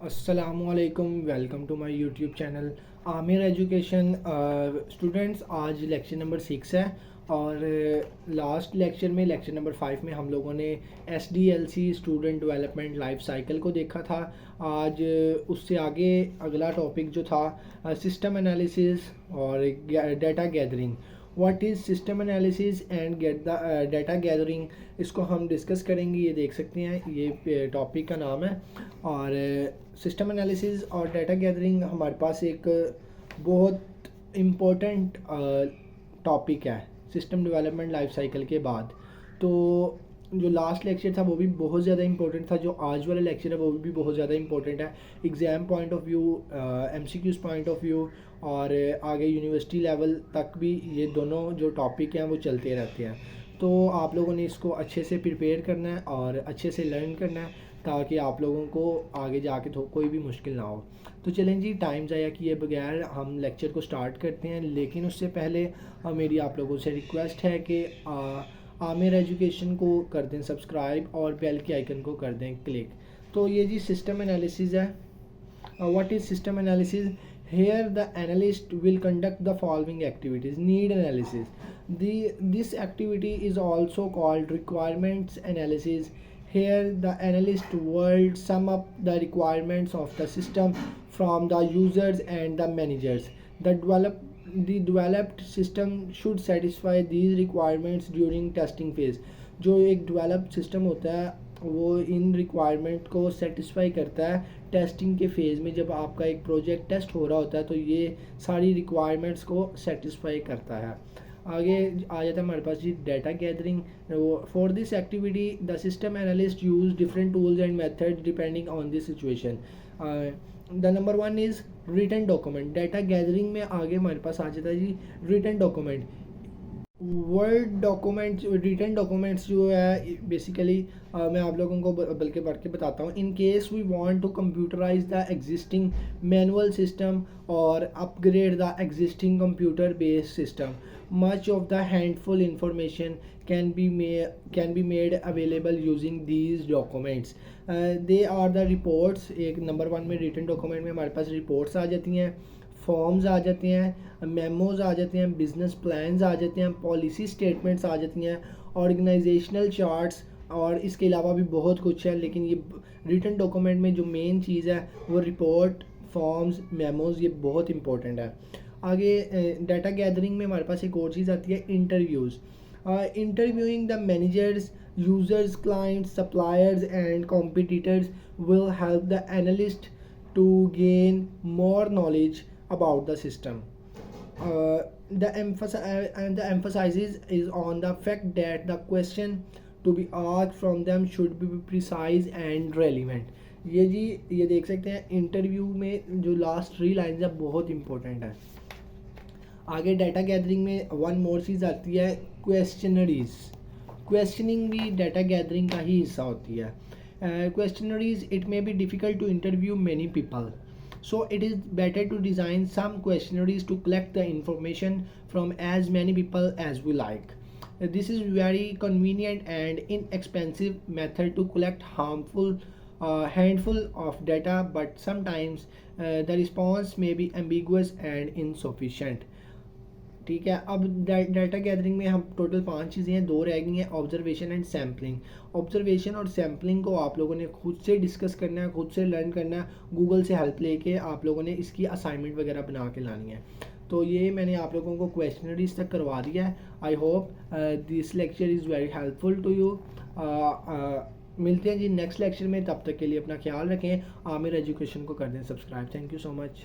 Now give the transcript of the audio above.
अस्सलामुअलैकुम, welcome to my YouTube channel Aamir education. Students, आज lecture number 6 है और लास्ट लेक्चर में लेक्चर नंबर 5 में हम लोगों ने SDLC student development life cycle को देखा था। आज उससे आगे अगला टॉपिक जो था सिस्टम एनालिसिस और data gathering. What is system analysis and get the data gathering, इसको हम डिस्कस करेंगे। ये देख सकते हैं, ये टॉपिक का नाम है। और सिस्टम एनालिसिस और डाटा गैदरिंग हमारे पास एक बहुत इम्पोर्टेंट टॉपिक है सिस्टम डेवलपमेंट लाइफ साइकिल के बाद। तो जो लास्ट लेक्चर था वो भी बहुत ज़्यादा इंपॉर्टेंट था, जो आज वाला लेक्चर है वो भी बहुत ज़्यादा इंपॉर्टेंट है exam point of view, MCQs point of view और आगे यूनिवर्सिटी लेवल तक भी ये दोनों जो टॉपिक हैं वो चलते रहते हैं। तो आप लोगों ने इसको अच्छे से प्रिपेयर करना है और अच्छे से लर्न करना है ताकि आप लोगों को आगे जाके तो कोई भी मुश्किल ना हो। तो चलें जी, टाइम ज़ाया किए बगैर हम लेक्चर को स्टार्ट करते हैं। लेकिन उससे पहले मेरी आप लोगों से रिक्वेस्ट है कि आमिर एजुकेशन को कर दें सब्सक्राइब और बेल के आइकन को कर दें क्लिक। तो ये जी सिस्टम एनालिसिस है। What is system analysis? Here the analyst will conduct the following activities. Need analysis. This activity is also called requirements analysis. Here the analyst will sum up the requirements of the system from the users and the managers. The developed system should satisfy these requirements during testing phase. जो एक developed system होता है वो इन requirement को satisfy करता है testing के phase में। जब आपका एक प्रोजेक्ट टेस्ट हो रहा होता है तो ये सारी रिक्वायरमेंट्स को सेटिस्फाई करता है। आगे आ जाता है हमारे पास जी data gathering. For this activity the system analyst use different tools and methods depending on this situation. The number 1 is written document. Data gathering में आगे हमारे पास आ जाता है जी written document. Word documents, written documents जो है बेसिकली मैं आप लोगों को बल्कि पढ़ के बताता हूँ। In case we want to computerize the existing manual system और upgrade the existing computer based system, much of the handful information can be made available using these documents. They are the reports. एक number 1 में written document में हमारे पास reports आ जाती हैं, forms आ जाते हैं, memos आ जाते हैं, बिजनेस प्लान्स आ जाते हैं, पॉलिसी स्टेटमेंट्स आ जाती हैं, ऑर्गेनाइजेशनल चार्ट्स और इसके अलावा भी बहुत कुछ है। लेकिन ये रिटन डॉक्यूमेंट में जो मेन चीज़ है वो रिपोर्ट, फॉर्म्स, मेमोज, ये बहुत इंपॉर्टेंट है। आगे डाटा गैदरिंग में हमारे पास एक और चीज़ आती है interviews. Interviewing the managers, users, clients, suppliers and competitors will help the analyst to gain more knowledge about the system. The emphasis is on the fact that the question to be asked from them should be precise and relevant. ये जी ये देख सकते हैं interview में जो last 3 lines है बहुत important है। आगे डाटा गैदरिंग में वन मोर चीज़ आती है क्वेश्चनरीज। क्वेश्चनिंग भी डाटा गैदरिंग का ही हिस्सा होती है। Questionnaires, it may be difficult to interview many people, so it is better to design some questionnaires to collect the information from as many people as we like. This is very convenient and inexpensive method to collect harmful handful of data, but sometimes the response may be ambiguous and insufficient. ठीक है, अब data gathering में हम total 5 चीज़ें हैं, 2 रह गई हैं, ऑब्जर्वेशन एंड सैम्पलिंग। ऑब्जर्वेशन और सैम्पलिंग को आप लोगों ने खुद से डिस्कस करना है, खुद से लर्न करना है, गूगल से हेल्प लेके आप लोगों ने इसकी असाइनमेंट वगैरह बना के लानी है। तो ये मैंने आप लोगों को क्वेश्चनरीज तक करवा दिया है। I hope this lecture is very helpful to you. मिलते हैं जी नेक्स्ट लेक्चर में, तब तक के लिए अपना ख्याल रखें। आमिर एजुकेशन को कर दें subscribe. Thank you so much.